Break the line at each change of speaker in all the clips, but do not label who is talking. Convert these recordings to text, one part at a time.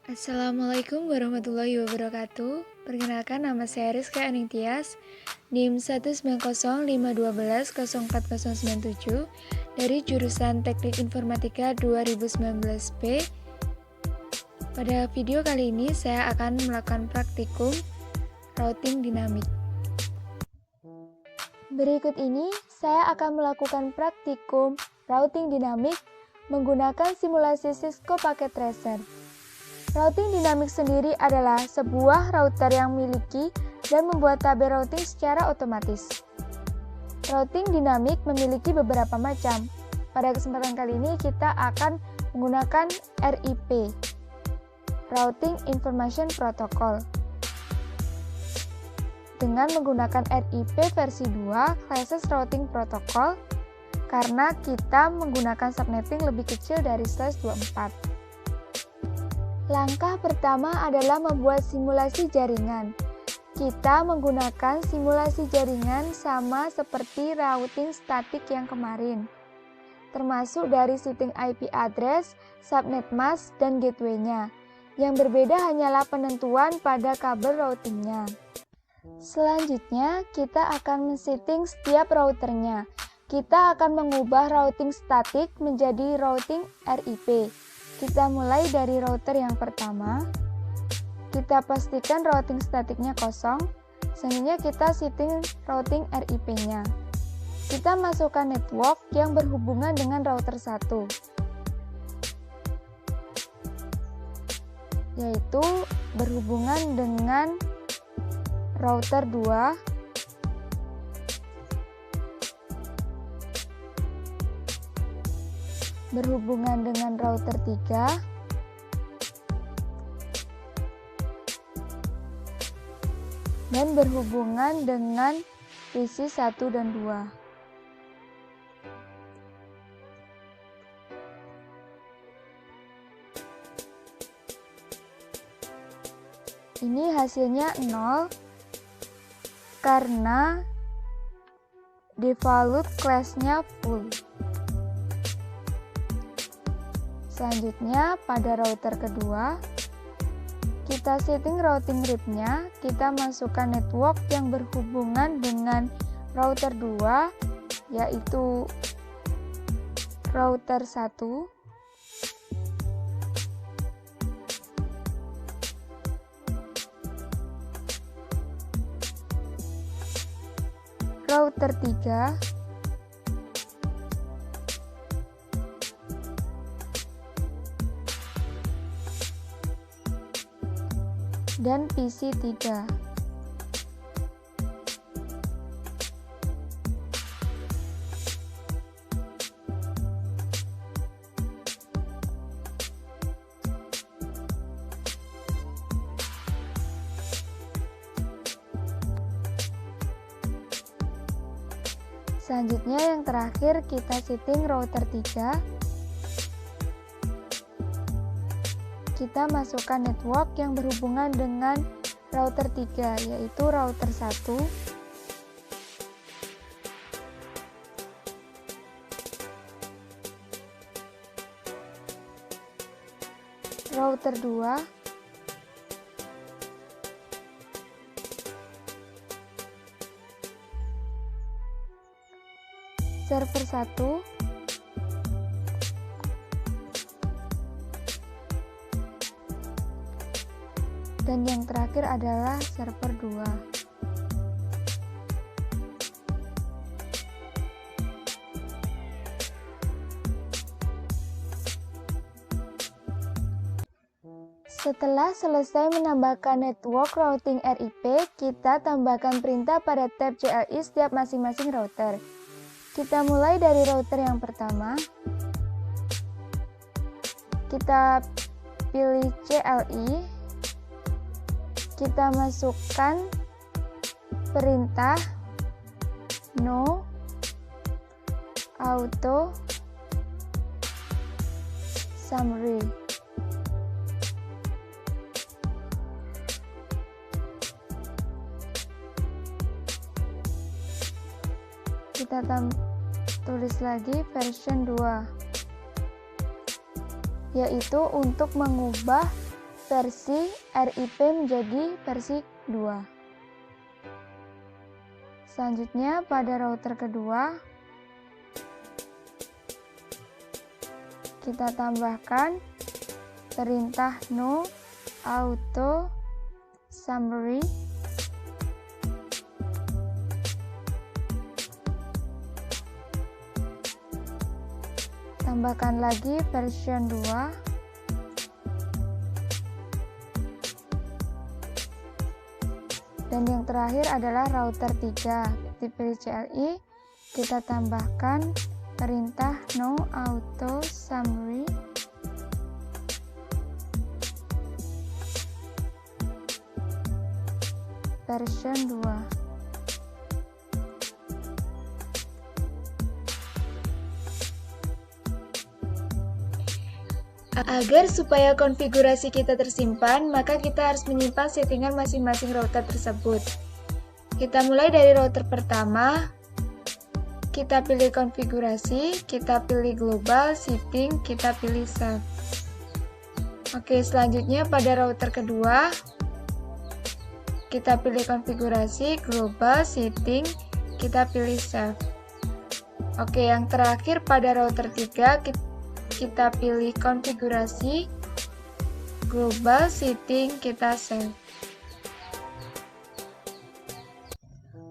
Assalamualaikum warahmatullahi wabarakatuh. Perkenalkan, nama saya Rizka Aningtyas, NIM 19051204097 dari jurusan Teknik Informatika 2019B. Pada video kali ini saya akan melakukan praktikum routing dinamik. Berikut ini saya akan melakukan praktikum routing dinamik menggunakan simulasi Cisco Packet Tracer. Routing dinamik sendiri adalah sebuah router yang memiliki dan membuat tabel routing secara otomatis. Routing dinamik memiliki beberapa macam. Pada kesempatan kali ini kita akan menggunakan RIP, Routing Information Protocol. Dengan menggunakan RIP versi 2, Classes Routing Protocol, karena kita menggunakan subnetting lebih kecil dari /24. Langkah pertama adalah membuat simulasi jaringan. Kita menggunakan simulasi jaringan sama seperti routing statik yang kemarin, termasuk dari setting IP address, subnet mask, dan gateway-nya. Yang berbeda hanyalah penentuan pada kabel routingnya. Selanjutnya, kita akan men-setting setiap routernya. Kita akan mengubah routing statik menjadi routing RIP. Kita mulai dari router yang pertama. Kita pastikan routing statiknya kosong. Selanjutnya kita setting routing RIP-nya. Kita masukkan network yang berhubungan dengan router 1, yaitu berhubungan dengan router 2, berhubungan dengan router 3, dan berhubungan dengan PC 1 dan 2. Ini hasilnya 0 karena default class-nya full. Selanjutnya, pada router kedua, kita setting routing RIP-nya, kita masukkan network yang berhubungan dengan router 2, yaitu router 1, router 3, dan PC 3. Selanjutnya yang terakhir kita setting router 3. Kita masukkan network yang berhubungan dengan router 3, yaitu router 1, router 2, server 1, dan yang terakhir adalah server 2. Setelah selesai menambahkan network routing RIP, kita tambahkan perintah pada tab CLI setiap masing-masing router. Kita mulai dari router yang pertama. Kita pilih CLI. Kita masukkan perintah no auto summary. Kita tulis lagi version 2, yaitu untuk mengubah versi RIP menjadi versi 2. Selanjutnya pada router kedua kita tambahkan perintah no auto summary. Tambahkan lagi version 2. Dan yang terakhir adalah router 3. Dipilih CLI, kita tambahkan perintah no auto summary. Version 2. Agar supaya konfigurasi kita tersimpan, maka kita harus menyimpan settingan masing-masing router tersebut. Kita mulai dari router pertama, kita pilih konfigurasi, kita pilih global, setting, kita pilih save. Oke, selanjutnya pada router kedua, kita pilih konfigurasi, global, setting, kita pilih save. Oke, yang terakhir pada router 3, kita pilih konfigurasi, global, setting, kita save.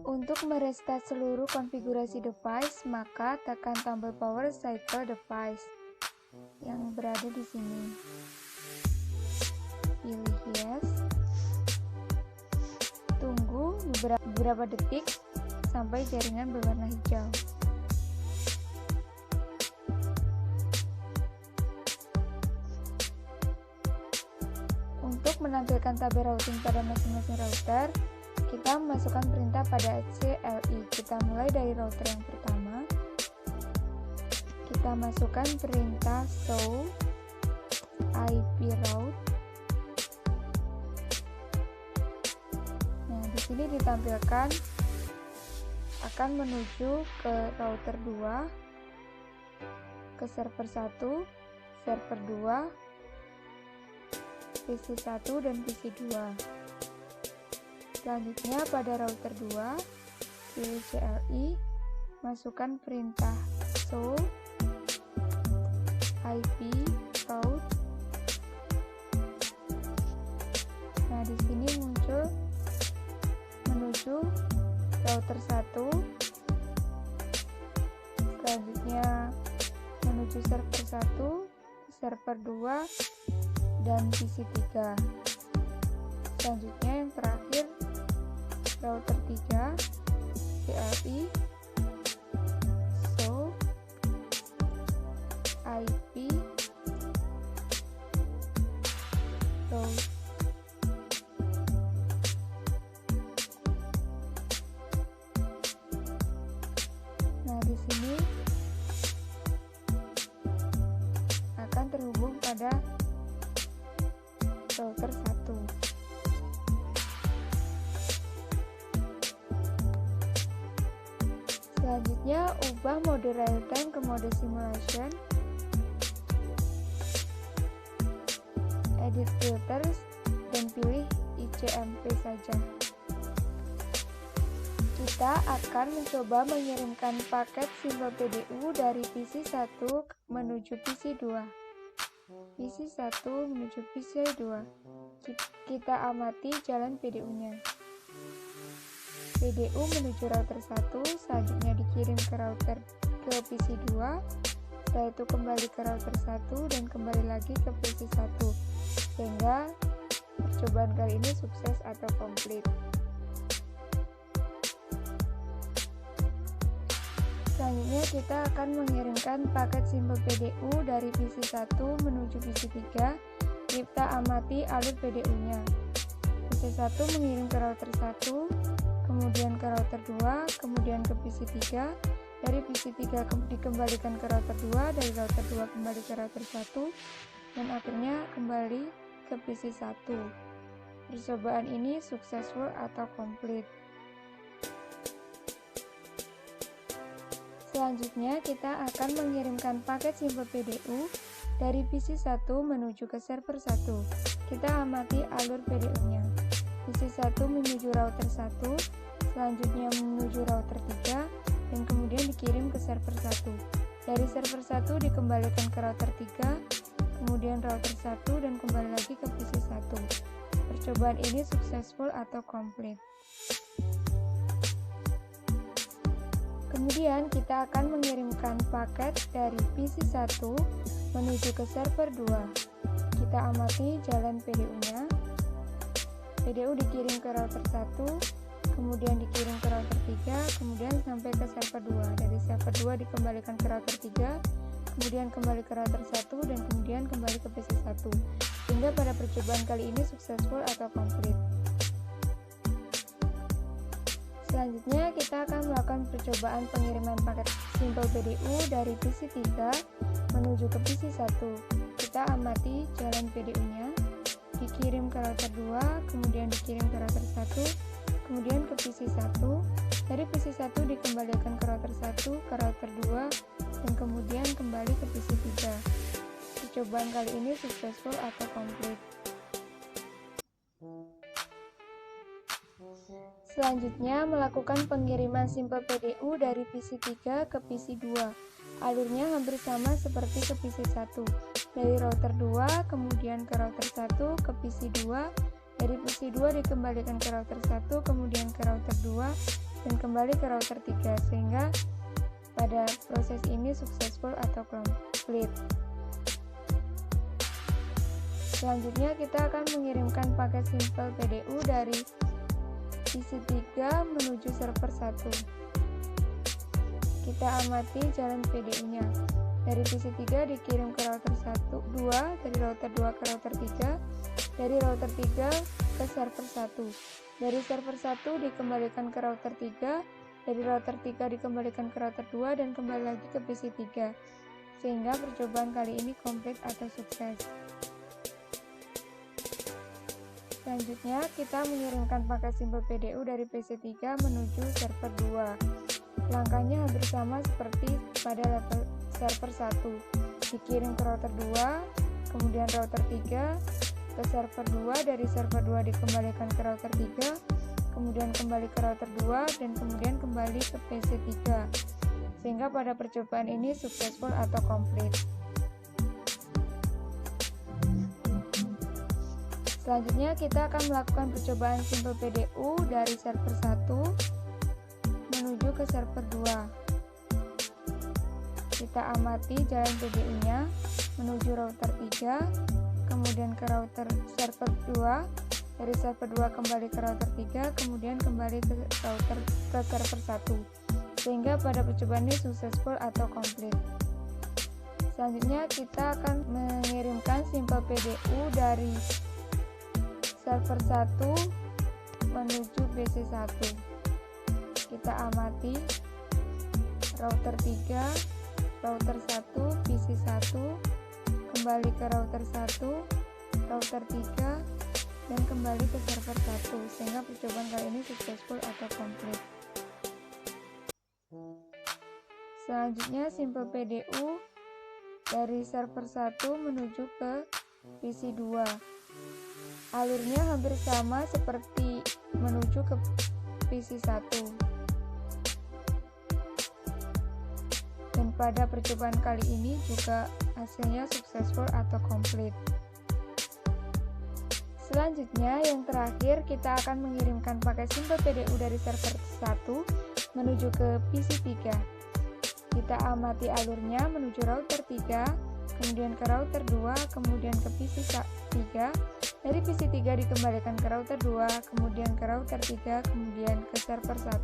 Untuk merestart seluruh konfigurasi device, maka tekan tombol power cycle device yang berada di sini. Pilih yes. Tunggu beberapa detik sampai jaringan berwarna hijau. Untuk menampilkan tabel routing pada masing-masing router, kita memasukkan perintah pada CLI. Kita mulai dari router yang pertama. Kita masukkan perintah show IP route. Nah, di sini ditampilkan akan menuju ke router 2, ke server 1, server 2, PC 1 dan PC 2. Selanjutnya pada router 2, pilih CLI, masukkan perintah show IP route. Nah, di sini muncul menuju router 1. Selanjutnya menuju server 1, server 2, dan PC 3. Selanjutnya yang terakhir router 3, CLI, show IP route. Nah, di sini akan terhubung pada router 1. Selanjutnya, ubah mode real time ke mode simulation. Edit filters dan pilih ICMP saja. Kita akan mencoba mengirimkan paket simbol PDU dari PC 1 menuju PC 2. PC 1 menuju PC 2. Kita amati jalan PDU-nya. PDU menuju router 1, selanjutnya dikirim ke PC 2, setelah itu kembali ke router 1 dan kembali lagi ke PC 1, sehingga percobaan kali ini sukses atau komplit. Selanjutnya kita akan mengirimkan paket simbol PDU dari PC 1 menuju PC 3. Kita amati alur PDU-nya. PC 1 mengirim ke router 1, kemudian ke router 2, kemudian ke PC 3. Dari PC 3 dikembalikan ke router 2, dari router 2 kembali ke router 1, dan akhirnya kembali ke PC 1. Percobaan ini successful atau komplit. Selanjutnya kita akan mengirimkan paket simbol PDU dari PC 1 menuju ke server 1. Kita amati alur PDU-nya. PC 1 menuju router 1, selanjutnya menuju router 3, dan kemudian dikirim ke server 1. Dari server 1 dikembalikan ke router 3, kemudian router 1, dan kembali lagi ke PC 1. Percobaan ini successful atau complete. Kemudian kita akan mengirimkan paket dari PC 1 menuju ke server 2. Kita amati jalan PDU-nya. PDU dikirim ke router 1, kemudian dikirim ke router 3, kemudian sampai ke server 2. Dari server 2 dikembalikan ke router 3, kemudian kembali ke router 1, dan kemudian kembali ke PC 1. Sehingga pada percobaan kali ini successful atau complete. Selanjutnya kita akan melakukan percobaan pengiriman paket Simple PDU dari PC 3 menuju ke PC 1. Kita amati jalan PDU-nya, dikirim ke router 2, kemudian dikirim ke router 1, kemudian ke PC 1. Dari PC 1 dikembalikan ke router 1, ke router 2, dan kemudian kembali ke PC 3. Percobaan kali ini successful atau complete. Selanjutnya, melakukan pengiriman Simple PDU dari PC 3 ke PC 2. Alurnya hampir sama seperti ke PC 1. Dari router 2, kemudian ke router 1, ke PC 2. Dari PC 2 dikembalikan ke router 1, kemudian ke router 2, dan kembali ke router 3. Sehingga pada proses ini successful atau complete. Selanjutnya, kita akan mengirimkan paket Simple PDU dari PC 3 menuju server 1. Kita amati jalan PDU-nya. Dari PC 3 dikirim ke router 1, 2, dari router 2 ke router 3, dari router 3 ke server 1. Dari server 1 dikembalikan ke router 3, dari router 3 dikembalikan ke router 2, dan kembali lagi ke PC 3. Sehingga percobaan kali ini komplit atau sukses. Selanjutnya, kita mengirimkan paket Simple PDU dari PC 3 menuju server 2. Langkahnya hampir sama seperti pada level server 1. Dikirim ke router 2, kemudian router 3, ke server 2, dari server 2 dikembalikan ke router 3, kemudian kembali ke router 2, dan kemudian kembali ke PC 3. Sehingga pada percobaan ini successful atau complete. Selanjutnya kita akan melakukan percobaan Simple PDU dari server 1 menuju ke server 2. Kita amati jalan PDU-nya menuju router 3, kemudian ke router server 2, dari server 2 kembali ke router 3, kemudian kembali ke server 1. Sehingga pada percobaan ini successful atau complete. Selanjutnya kita akan mengirimkan Simple PDU dari server 1 menuju PC 1. Kita amati router 3, router 1, PC 1, kembali ke router 1, router 3, dan kembali ke server 1. Sehingga percobaan kali ini successful atau complete. Selanjutnya Simple PDU dari server 1 menuju ke PC 2. Alurnya hampir sama seperti menuju ke PC 1. Dan pada percobaan kali ini juga hasilnya successful atau complete. Selanjutnya, yang terakhir kita akan mengirimkan paket Simple PDU dari server 1 menuju ke PC 3. Kita amati alurnya menuju router 3, kemudian ke router 2, kemudian ke PC 3. Dari PC 3 dikembalikan ke router 2, kemudian ke router 3, kemudian ke server 1.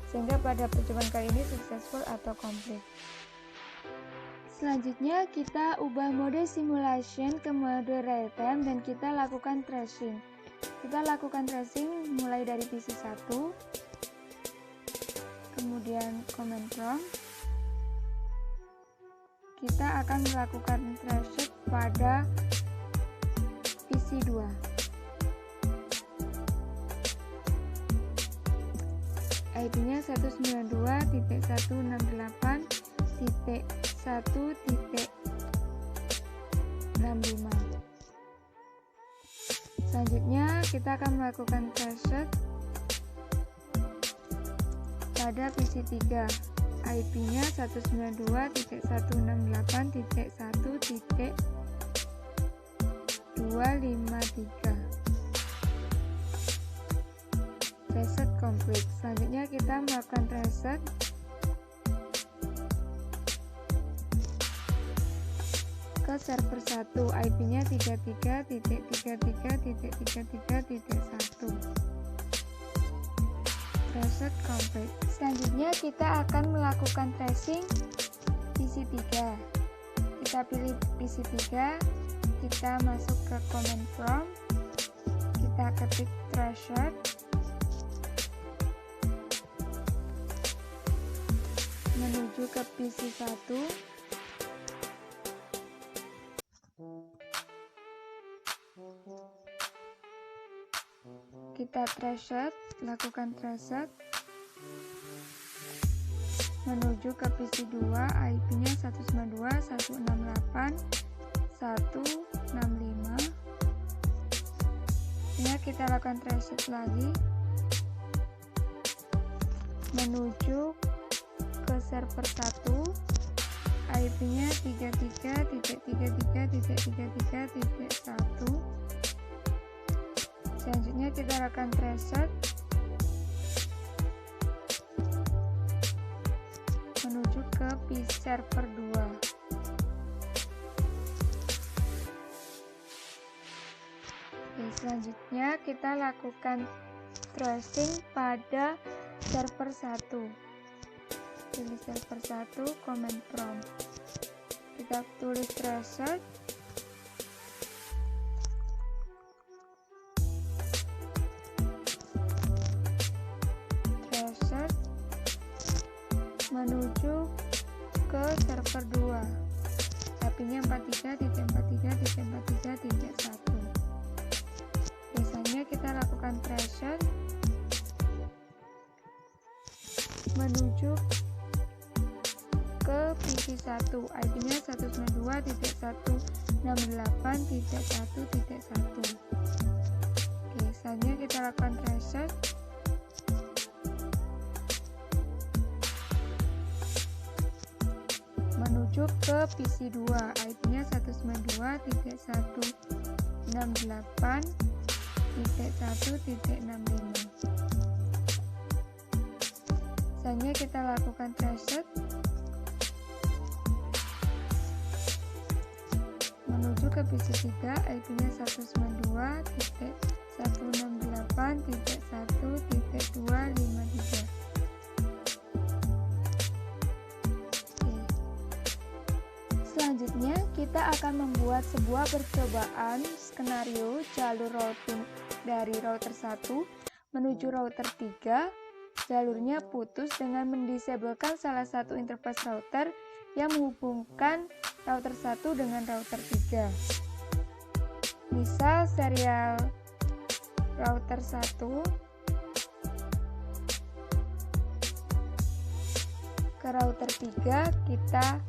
Sehingga pada percobaan kali ini successful atau complete. Selanjutnya kita ubah mode simulation ke mode real time dan kita lakukan tracing. Kita lakukan tracing mulai dari PC 1, kemudian command prompt. Kita akan melakukan tracing pada PC 2. ID-nya 192.168.1.1 65. Selanjutnya kita akan melakukan reset pada PC3. IP-nya 192.168.1.253. Reset complete. Selanjutnya kita melakukan reset ke server 1. IP-nya 33.33.33.1. Reset complete. Selanjutnya kita akan melakukan tracing PC3. Kita pilih PC3, kita masuk ke command prompt, kita ketik tracer, menuju ke PC1. Kita tracer, lakukan tracer menuju ke PC2. IP-nya 192.168.165. Ini kita lakukan tracer lagi menuju ke server 1. IP-nya 33.33.33.1. Selanjutnya kita lakukan tracer menuju ke PC server 2. Oke, selanjutnya kita lakukan tracing pada server 1. Pilih server 1, command prompt, kita tulis tracer, menuju ke server 2. IP-nya 43.43.43.1. Biasanya kita lakukan tracer menuju ke PC1. IP-nya 192.168.1.1. Oke, selanjutnya kita lakukan tracer menuju ke PC2. IP-nya 192.168.1.65. Selanjutnya kita lakukan tracer menuju ke PC3. IP-nya 192.168.1.253. Selanjutnya kita akan membuat sebuah percobaan skenario jalur routing dari router 1 menuju router 3. Jalurnya putus dengan mendisablekan salah satu interface router yang menghubungkan router 1 dengan router 3. Misal serial router 1 ke router 3 kita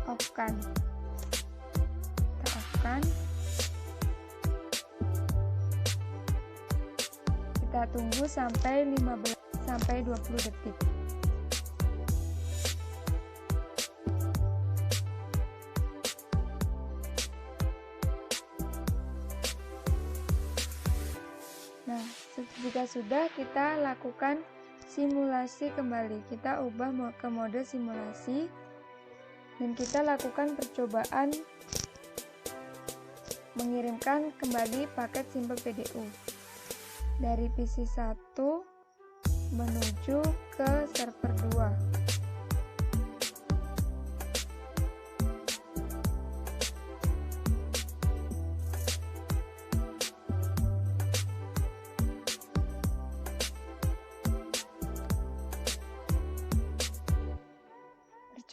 off-kan. Kita off-kan. Kita tunggu sampai 20 detik. Nah, jika sudah, kita lakukan simulasi kembali. Kita ubah ke mode simulasi dan kita lakukan percobaan mengirimkan kembali paket Simple PDU dari PC1 menuju ke server 2.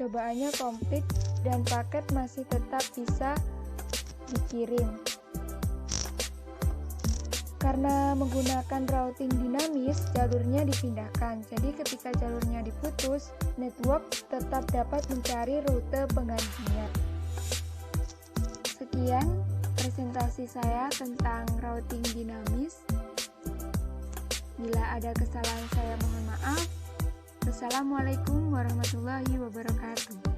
Percobaannya komplit dan paket masih tetap bisa dikirim. Karena menggunakan routing dinamis, jalurnya dipindahkan. Jadi ketika jalurnya diputus, network tetap dapat mencari rute penggantinya. Sekian presentasi saya tentang routing dinamis. Bila ada kesalahan saya mohon maaf. Wassalamualaikum warahmatullahi wabarakatuh.